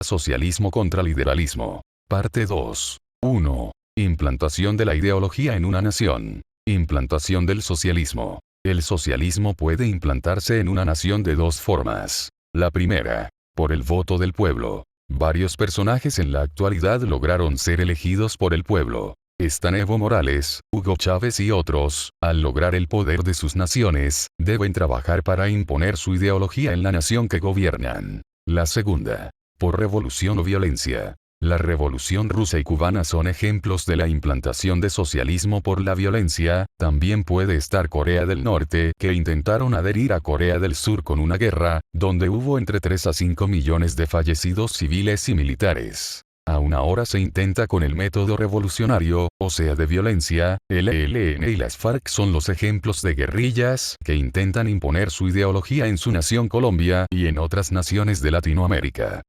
Socialismo contra liberalismo. Parte 2. 1. Implantación de la ideología en una nación. Implantación del socialismo. El socialismo puede implantarse en una nación de dos formas. La primera, por el voto del pueblo. Varios personajes en la actualidad lograron ser elegidos por el pueblo. Están Evo Morales, Hugo Chávez y otros. Al lograr el poder de sus naciones, deben trabajar para imponer su ideología en la nación que gobiernan. La segunda, por revolución o violencia. La revolución rusa y cubana son ejemplos de la implantación de socialismo por la violencia. También puede estar Corea del Norte, que intentaron adherir a Corea del Sur con una guerra, donde hubo entre 3 a 5 millones de fallecidos civiles y militares. Aún ahora se intenta con el método revolucionario, o sea de violencia. El ELN y las FARC son los ejemplos de guerrillas que intentan imponer su ideología en su nación Colombia y en otras naciones de Latinoamérica.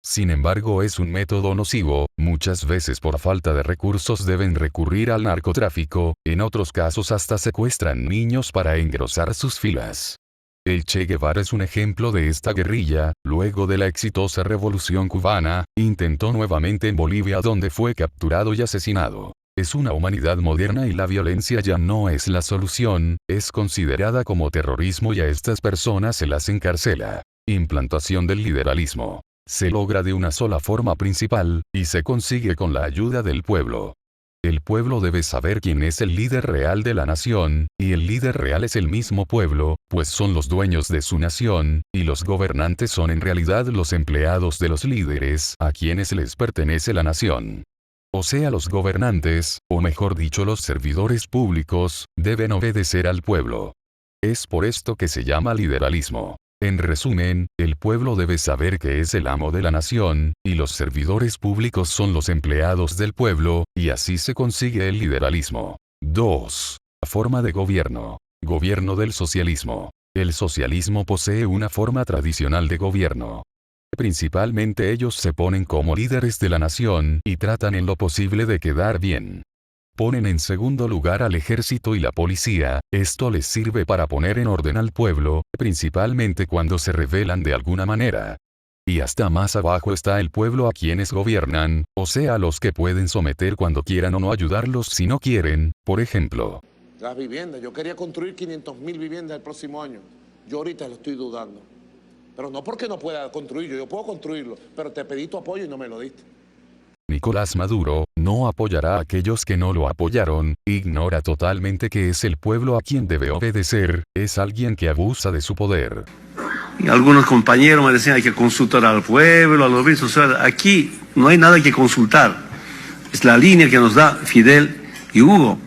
Sin embargo, es un método nocivo. Muchas veces por falta de recursos deben recurrir al narcotráfico, en otros casos hasta secuestran niños para engrosar sus filas. El Che Guevara es un ejemplo de esta guerrilla. Luego de la exitosa revolución cubana, intentó nuevamente en Bolivia, donde fue capturado y asesinado. Es una humanidad moderna y la violencia ya no es la solución, es considerada como terrorismo y a estas personas se las encarcela. Implantación del liberalismo. Se logra de una sola forma principal, y se consigue con la ayuda del pueblo. El pueblo debe saber quién es el líder real de la nación, y el líder real es el mismo pueblo, pues son los dueños de su nación, y los gobernantes son en realidad los empleados de los líderes, a quienes les pertenece la nación. O sea, los gobernantes, o mejor dicho los servidores públicos, deben obedecer al pueblo. Es por esto que se llama liberalismo. En resumen, el pueblo debe saber que es el amo de la nación, y los servidores públicos son los empleados del pueblo, y así se consigue el liberalismo. 2. Forma de gobierno. Gobierno del socialismo. El socialismo posee una forma tradicional de gobierno. Principalmente ellos se ponen como líderes de la nación y tratan en lo posible de quedar bien. Ponen en segundo lugar al ejército y la policía. Esto les sirve para poner en orden al pueblo, principalmente cuando se rebelan de alguna manera. Y hasta más abajo está el pueblo a quienes gobiernan, o sea los que pueden someter cuando quieran o no ayudarlos si no quieren. Por ejemplo, las viviendas. Yo quería construir 500.000 viviendas el próximo año. Yo ahorita lo estoy dudando. Pero no porque no pueda construirlo, yo puedo construirlo, pero te pedí tu apoyo y no me lo diste. Nicolás Maduro no apoyará a aquellos que no lo apoyaron, ignora totalmente que es el pueblo a quien debe obedecer, es alguien que abusa de su poder. Y algunos compañeros me decían hay que consultar al pueblo, a los obispos. O sea, aquí no hay nada que consultar. Es la línea que nos da Fidel y Hugo.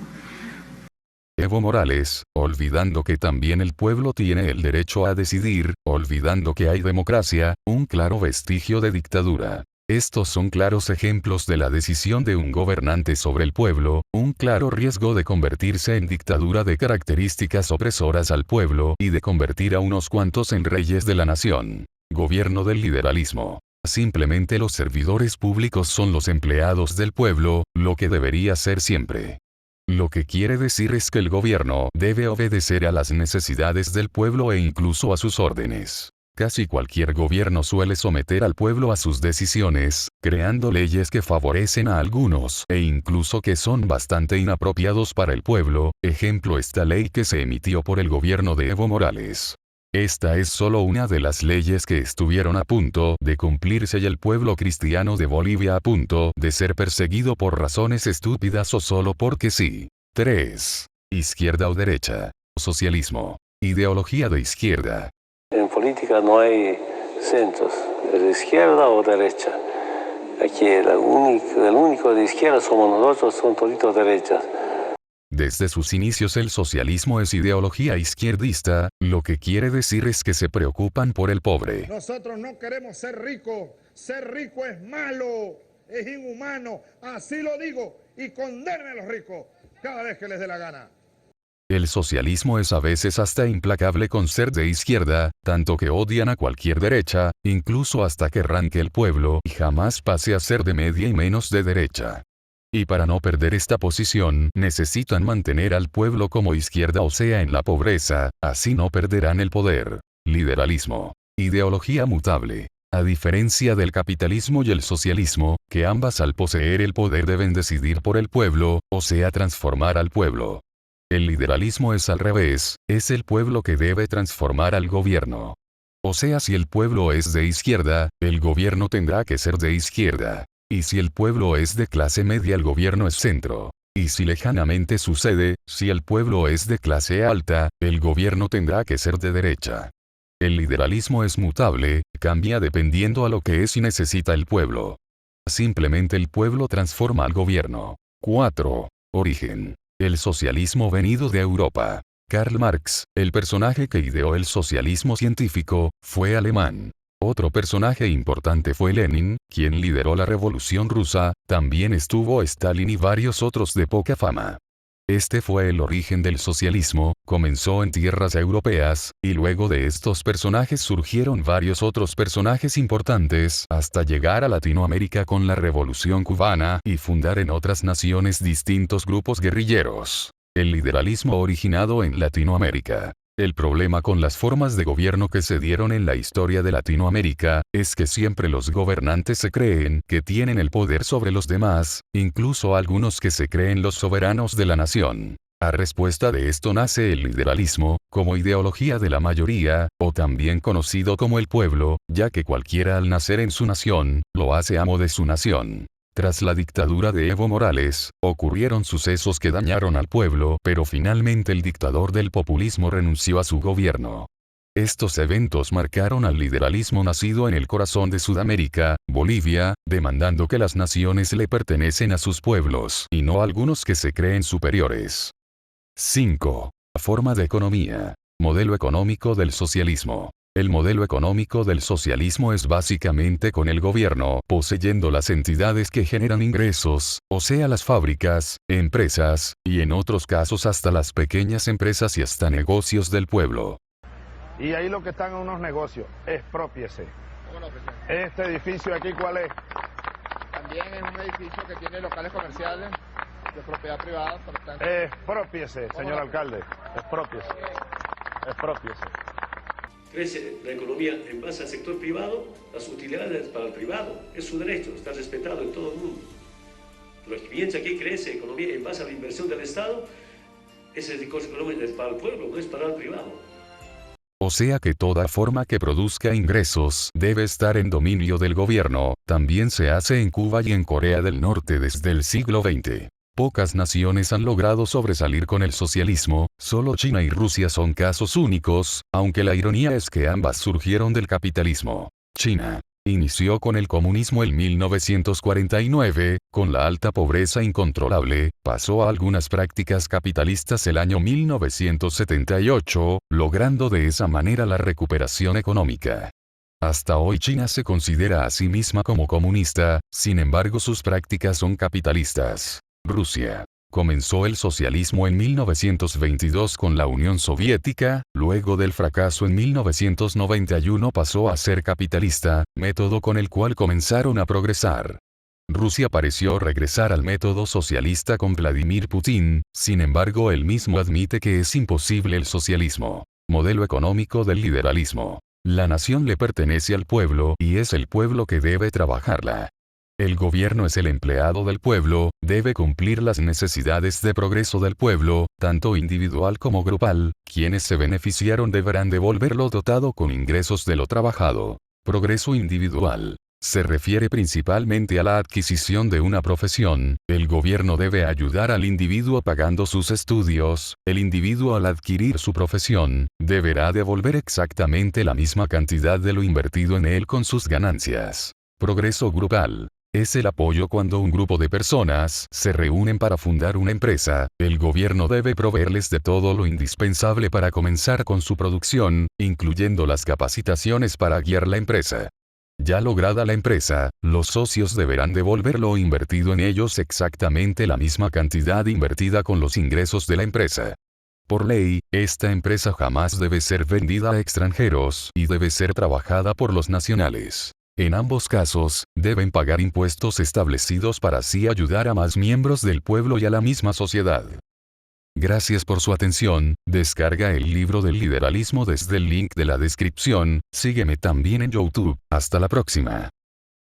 Evo Morales, olvidando que también el pueblo tiene el derecho a decidir, olvidando que hay democracia, un claro vestigio de dictadura. Estos son claros ejemplos de la decisión de un gobernante sobre el pueblo, un claro riesgo de convertirse en dictadura de características opresoras al pueblo y de convertir a unos cuantos en reyes de la nación. Gobierno del liberalismo. Simplemente los servidores públicos son los empleados del pueblo, lo que debería ser siempre. Lo que quiere decir es que el gobierno debe obedecer a las necesidades del pueblo e incluso a sus órdenes. Casi cualquier gobierno suele someter al pueblo a sus decisiones, creando leyes que favorecen a algunos e incluso que son bastante inapropiados para el pueblo. Ejemplo, esta ley que se emitió por el gobierno de Evo Morales. Esta es solo una de las leyes que estuvieron a punto de cumplirse y el pueblo cristiano de Bolivia a punto de ser perseguido por razones estúpidas o solo porque sí. 3. Izquierda o derecha. Socialismo. Ideología de izquierda. En política no hay centros, es de izquierda o derecha. Aquí el único de izquierda somos nosotros, son toditos derechas. Desde sus inicios el socialismo es ideología izquierdista, lo que quiere decir es que se preocupan por el pobre. Nosotros no queremos ser rico es malo, es inhumano, así lo digo, y condenen a los ricos cada vez que les dé la gana. El socialismo es a veces hasta implacable con ser de izquierda, tanto que odian a cualquier derecha, incluso hasta querrán que el pueblo jamás pase a ser de media y menos de derecha. Y para no perder esta posición, necesitan mantener al pueblo como izquierda o sea en la pobreza, así no perderán el poder. Liberalismo. Ideología mutable. A diferencia del capitalismo y el socialismo, que ambas al poseer el poder deben decidir por el pueblo, o sea transformar al pueblo. El liberalismo es al revés, es el pueblo que debe transformar al gobierno. O sea, si el pueblo es de izquierda, el gobierno tendrá que ser de izquierda. Y si el pueblo es de clase media, el gobierno es centro. Y si lejanamente sucede, si el pueblo es de clase alta, el gobierno tendrá que ser de derecha. El liberalismo es mutable, cambia dependiendo a lo que es y necesita el pueblo. Simplemente el pueblo transforma al gobierno. 4. Origen. El socialismo venido de Europa. Karl Marx, el personaje que ideó el socialismo científico, fue alemán. Otro personaje importante fue Lenin, quien lideró la Revolución Rusa, también estuvo Stalin y varios otros de poca fama. Este fue el origen del socialismo, comenzó en tierras europeas, y luego de estos personajes surgieron varios otros personajes importantes, hasta llegar a Latinoamérica con la Revolución Cubana y fundar en otras naciones distintos grupos guerrilleros. El liberalismo originado en Latinoamérica. El problema con las formas de gobierno que se dieron en la historia de Latinoamérica, es que siempre los gobernantes se creen que tienen el poder sobre los demás, incluso algunos que se creen los soberanos de la nación. A respuesta de esto nace el liberalismo, como ideología de la mayoría, o también conocido como el pueblo, ya que cualquiera al nacer en su nación, lo hace amo de su nación. Tras la dictadura de Evo Morales, ocurrieron sucesos que dañaron al pueblo, pero finalmente el dictador del populismo renunció a su gobierno. Estos eventos marcaron al liberalismo nacido en el corazón de Sudamérica, Bolivia, demandando que las naciones le pertenecen a sus pueblos, y no a algunos que se creen superiores. 5. Forma de economía. Modelo económico del socialismo. El modelo económico del socialismo es básicamente con el gobierno poseyendo las entidades que generan ingresos, o sea las fábricas, empresas, y en otros casos hasta las pequeñas empresas y hasta negocios del pueblo. Y ahí lo que están en unos negocios, exprópiese. Este edificio aquí, ¿cuál es? También es un edificio que tiene locales comerciales de propiedad privada. Exprópiese, señor alcalde, exprópiese. Expropiese. Crece la economía en base al sector privado, las utilidades para el privado, es su derecho, está respetado en todo el mundo. Pero mientras que crece la economía en base a la inversión del Estado, ese recurso económico es para el pueblo, no es para el privado. O sea que toda forma que produzca ingresos debe estar en dominio del gobierno, también se hace en Cuba y en Corea del Norte desde el siglo XX. Pocas naciones han logrado sobresalir con el socialismo, solo China y Rusia son casos únicos, aunque la ironía es que ambas surgieron del capitalismo. China inició con el comunismo en 1949, con la alta pobreza incontrolable, pasó a algunas prácticas capitalistas el año 1978, logrando de esa manera la recuperación económica. Hasta hoy China se considera a sí misma como comunista, sin embargo sus prácticas son capitalistas. Rusia comenzó el socialismo en 1922 con la Unión Soviética, luego del fracaso en 1991 pasó a ser capitalista, método con el cual comenzaron a progresar. Rusia pareció regresar al método socialista con Vladimir Putin, sin embargo él mismo admite que es imposible el socialismo. Modelo económico del liberalismo. La nación le pertenece al pueblo y es el pueblo que debe trabajarla. El gobierno es el empleado del pueblo, debe cumplir las necesidades de progreso del pueblo, tanto individual como grupal, quienes se beneficiaron deberán devolverlo dotado con ingresos de lo trabajado. Progreso individual. Se refiere principalmente a la adquisición de una profesión, el gobierno debe ayudar al individuo pagando sus estudios, el individuo al adquirir su profesión, deberá devolver exactamente la misma cantidad de lo invertido en él con sus ganancias. Progreso grupal. Es el apoyo cuando un grupo de personas se reúnen para fundar una empresa, el gobierno debe proveerles de todo lo indispensable para comenzar con su producción, incluyendo las capacitaciones para guiar la empresa. Ya lograda la empresa, los socios deberán devolver lo invertido en ellos exactamente la misma cantidad invertida con los ingresos de la empresa. Por ley, esta empresa jamás debe ser vendida a extranjeros y debe ser trabajada por los nacionales. En ambos casos, deben pagar impuestos establecidos para así ayudar a más miembros del pueblo y a la misma sociedad. Gracias por su atención, descarga el libro del lideralismo desde el link de la descripción, sígueme también en YouTube, hasta la próxima.